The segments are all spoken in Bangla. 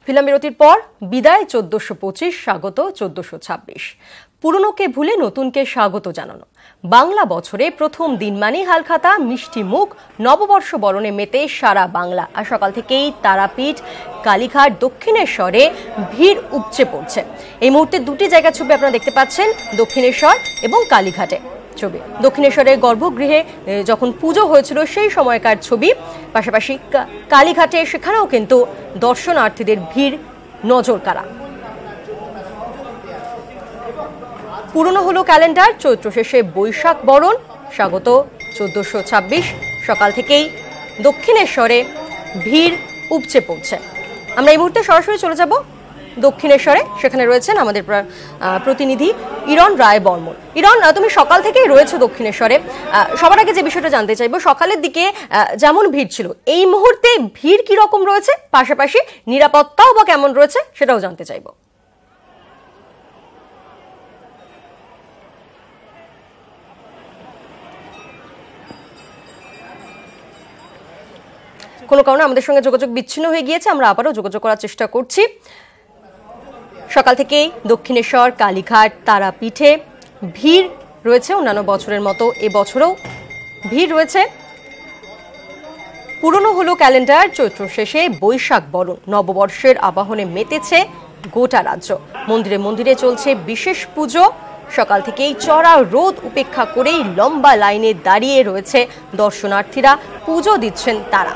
ফিল্ম বিরতির পর বিদায় 1425, স্বাগত 1426। পুরনোকে ভুলে নতুনকে স্বাগত জানানো। বাংলা বছরে প্রথম দিন মানে হালখাতা, মিষ্টি মুখ, নববর্ষ বরণে মেতে সারা বাংলা। আর সকাল থেকেই তারাপীঠ, কালীঘাট, দক্ষিণেশ্বরে ভিড় উপচে পড়ছে। এই মুহূর্তে দুটি জায়গার ছবি আপনারা দেখতে পাচ্ছেন, দক্ষিণেশ্বর এবং কালীঘাটে ছবি। দক্ষিণেশ্বরের গর্ভগৃহে যখন পুজো হয়েছিল সেই সময়কার ছবি, পাশাপাশি কালীঘাটে সেখানেও কিন্তু দর্শনার্থীদের ভিড় নজর কাড়া। পুরনো হলো ক্যালেন্ডার, চৈত্র শেষে বৈশাখ বরণ, স্বাগত 1426। সকাল থেকেই দক্ষিণেশ্বরে ভিড় উপচে পড়ছে। আমরা এই মুহূর্তে সরাসরি চলে যাব দক্ষিণেশ্বরে, সেখানে রয়েছেন আমাদের প্রতিনিধি ইরণ রায় বর্মন। ইরণ, তুমি সকাল থেকেই রয়েছে দক্ষিণেশ্বরে। সবার আগে যে বিষয়টা জানতে চাইবো, সকালের দিকে যেমন ভিড় ছিল, এই মুহূর্তে ভিড় কি রকম রয়েছে, পাশাপাশি নিরাপত্তাও বা কেমন রয়েছে সেটাও জানতে চাইবো। কোনো কারণে আমাদের সঙ্গে যোগাযোগ বিচ্ছিন্ন হয়ে গিয়েছে, আমরা আবারও যোগাযোগ করার চেষ্টা করছি। সকাল থেকেই দক্ষিণেশ্বর, কালীঘাট, তারাপীঠে ভিড় রয়েছে অন্যান্য বছরের মতো এবছরও ভিড় রয়েছে। পুরনো হলো ক্যালেন্ডার, চৈত্র শেষে বৈশাখ বরণ, নববর্ষের আবাহনে মেতেছে গোটা রাজ্য। মন্দিরে মন্দিরে চলছে বিশেষ পুজো। সকাল থেকেই চড়া রোদ উপেক্ষা করেই লম্বা লাইনে দাঁড়িয়ে রয়েছে দর্শনার্থীরা, পুজো দিচ্ছেন তারা।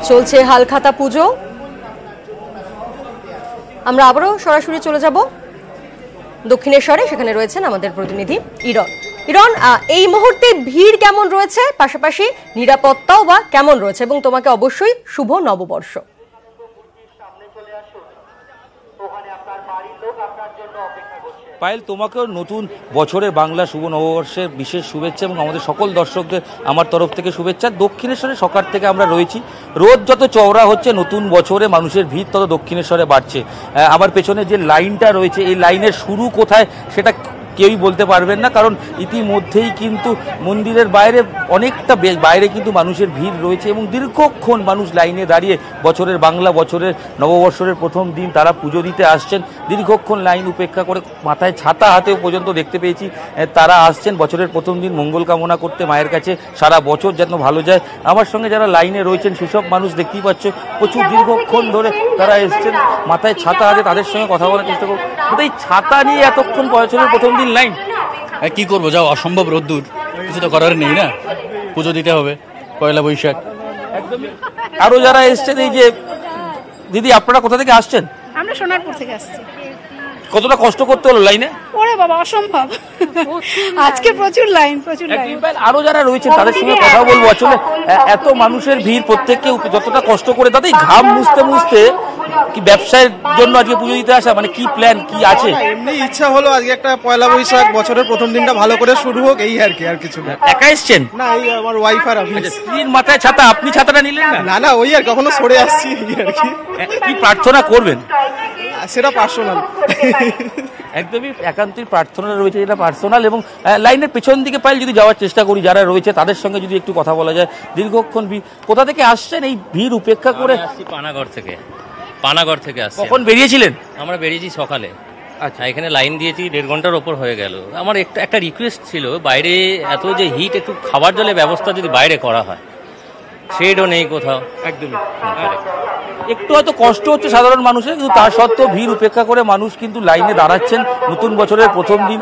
চলছে হালখাতা পুজো। আমরা আবারও সরাসরি চলে যাব দক্ষিণেশ্বরে, সেখানে রয়েছেন আমাদের প্রতিনিধি ইরণ। ইরণ, এই মুহূর্তে ভিড় কেমন রয়েছে, পাশাপাশি নিরাপত্তাও বা কেমন রয়েছে, এবং তোমাকে অবশ্যই শুভ নববর্ষ। পায়েল, তোমাকেও নতুন বছরের বাংলা শুভ নববর্ষের বিশেষ শুভেচ্ছা এবং আমাদের সকল দর্শকদের আমার তরফ থেকে শুভেচ্ছা। দক্ষিণেশ্বরে সকাল থেকে আমরা রয়েছি। রোদ যত চওড়া হচ্ছে, নতুন বছরে মানুষের ভিড় তত দক্ষিণেশ্বরে বাড়ছে। আমার পেছনে যে লাইনটা রয়েছে, এই লাইনের শুরু কোথায় সেটা কেউই বলতে পারবেন না, কারণ ইতিমধ্যেই কিন্তু মন্দিরের বাইরে অনেকটা বাইরে কিন্তু মানুষের ভিড় রয়েছে এবং দীর্ঘক্ষণ মানুষ লাইনে দাঁড়িয়ে বছরের বাংলা বছরের নববর্ষের প্রথম দিন তারা পুজো দিতে আসছেন। দীর্ঘক্ষণ লাইন উপেক্ষা করে, মাথায় ছাতা হাতেও পর্যন্ত দেখতে পেয়েছি তারা আসছেন বছরের প্রথম দিন মঙ্গল কামনা করতে মায়ের কাছে, সারা বছর যেন ভালো যায়। আমার সঙ্গে যারা লাইনে রয়েছেন সেসব মানুষ দেখতেই পাচ্ছ, প্রচুর দীর্ঘক্ষণ ধরে তারা এসছেন মাথায় ছাতা হাতে, তাদের সঙ্গে কথা বলার চেষ্টা করব। এই ছাতা নিয়ে এতক্ষণ বছরের প্রথম দিন লাইন, কি করবো, যাও অসম্ভব রোদ্দুর, কিছু তো করার নেই না, পুজো দিতে হবে, পয়লা বৈশাখ। একদমই। আরো যারা এসছেন, এই যে দিদি, আপনারা কোথা থেকে আসছেন? আমরা সোনারপুর থেকে আসছি। কতটা কষ্ট করতে হলো লাইনে? ওরে বাবা, অসম্ভব, আজকে প্রচুর লাইন। আরো যারা রয়েছেন তাদের সঙ্গে কথা বলবো। আসলে এত মানুষের ভিড়, প্রত্যেককে যতটা কষ্ট করে তাদের ঘাম মুছতে মুছতে কি ব্যবসায়ের জন্য আজকে পুজো দিতে আসা, মানে কি প্ল্যান কি আছে? এমনি ইচ্ছা হলো আজকে একটা পয়লা বৈশাখ, বছরের প্রথম দিনটা ভালো করে শুরু হোক, এই আর কি, আর কিছু না। একা এসছেন? না, এই আমার ওয়াইফ আর আমি। স্ত্রীর মাথায় ছাতা, আপনি ছাতাটা নিলেন না? না না, ওই আর কখনো সরে আসছি আর কি। কি প্রার্থনা করবেন? সেটা পার্সোনাল। একদমই একান্তই প্রার্থনা রয়েছে, যেটা পার্সোনাল। এবং লাইনের পেছন দিকে পাইলে যদি যাওয়ার চেষ্টা করি, যারা রয়েছে তাদের সঙ্গে যদি একটু কথা বলা যায়। দীর্ঘক্ষণ ভিড়, কোথা থেকে আসছেন এই ভিড় উপেক্ষা করে? পানাগড় থেকে আসছি। কখন বেরিয়েছিলেন? আমরা বেরিয়েছি সকালে। আচ্ছা, এখানে লাইন দিয়েছি 1.5 ঘন্টার ওপর হয়ে গেল। আমার একটা রিকোয়েস্ট ছিল, বাইরে এত যে হিট, একটু খাবার জলের ব্যবস্থা যদি বাইরে করা হয়। শেডও নেই কোথাও। একদমই। একটু হয়তো কষ্ট হচ্ছে সাধারণ মানুষের, কিন্তু তা সত্ত্বেও ভিড় উপেক্ষা করে মানুষ কিন্তু লাইনে দাঁড়াচ্ছেন। নতুন বছরের প্রথম দিন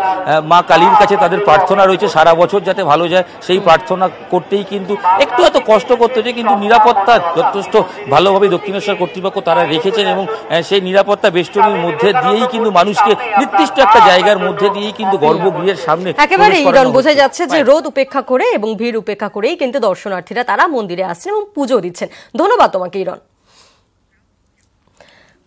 মা কালীর কাছে তাদের প্রার্থনা রয়েছে, সারা বছর যাতে ভালো যায় সেই প্রার্থনা করতেই কিন্তু একটু হয়তো কষ্ট করতে হচ্ছে, কিন্তু নিরাপত্তা যথেষ্ট ভালোভাবে দক্ষিণেশ্বর কর্তৃপক্ষ তারা রেখেছেন এবং সেই নিরাপত্তা বেষ্টনীর মধ্যে দিয়েই কিন্তু মানুষকে নির্দিষ্ট একটা জায়গার মধ্যে দিয়েই কিন্তু গর্ভগৃহের সামনে একেবারে বোঝা যাচ্ছে যে রোদ উপেক্ষা করে এবং ভিড় উপেক্ষা করেই কিন্তু দর্শনার্থীরা তারা মন্দিরে আসছেন এবং পুজো দিচ্ছেন। ধন্যবাদ তোমাকে ইরণ।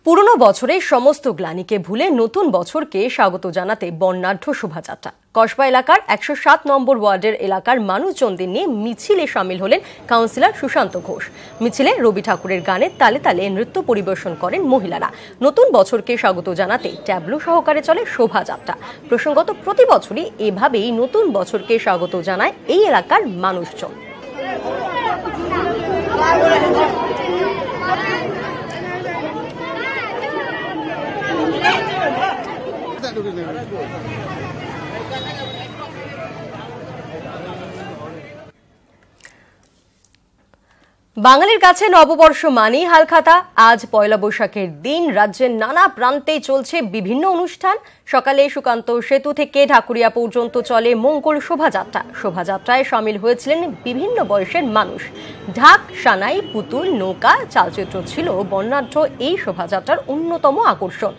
পুরনো বছরের সমস্ত গ্লানিকে ভুলে নতুন বছরকে স্বাগত জানাতে বর্ণাঢ্য শোভাযাত্রা। কসবা এলাকার ১০৭ নম্বর ওয়ার্ডের এলাকার মানুষজনদের নিয়ে মিছিলে সামিল হলেন কাউন্সিলর সুশান্ত ঘোষ। মিছিলে রবি ঠাকুরের গানের তালে তালে নৃত্য পরিবেশন করেন মহিলারা। নতুন বছরকে স্বাগত জানাতে ট্যাবলো সহকারে চলে শোভাযাত্রা। প্রসঙ্গত, প্রতি বছরই এভাবেই নতুন বছরকে স্বাগত জানায় এই এলাকার মানুষজন। বাঙালির কাছে নববর্ষ মানেই হালখাতা। আজ পয়লা বৈশাখের দিন রাজ্যের নানা প্রান্তে চলছে বিভিন্ন অনুষ্ঠান। সকালে সুকান্ত সেতু থেকে ঢাকুরিয়া পর্যন্ত চলে মঙ্গল শোভাযাত্রা। শোভাযাত্রায় সামিল হয়েছিলেন বিভিন্ন বয়সের মানুষ। ঢাক, সানাই, পুতুল, নৌকা, চালচিত্র ছিল বর্ণাঢ্য এই শোভাযাত্রার অন্যতম আকর্ষণ।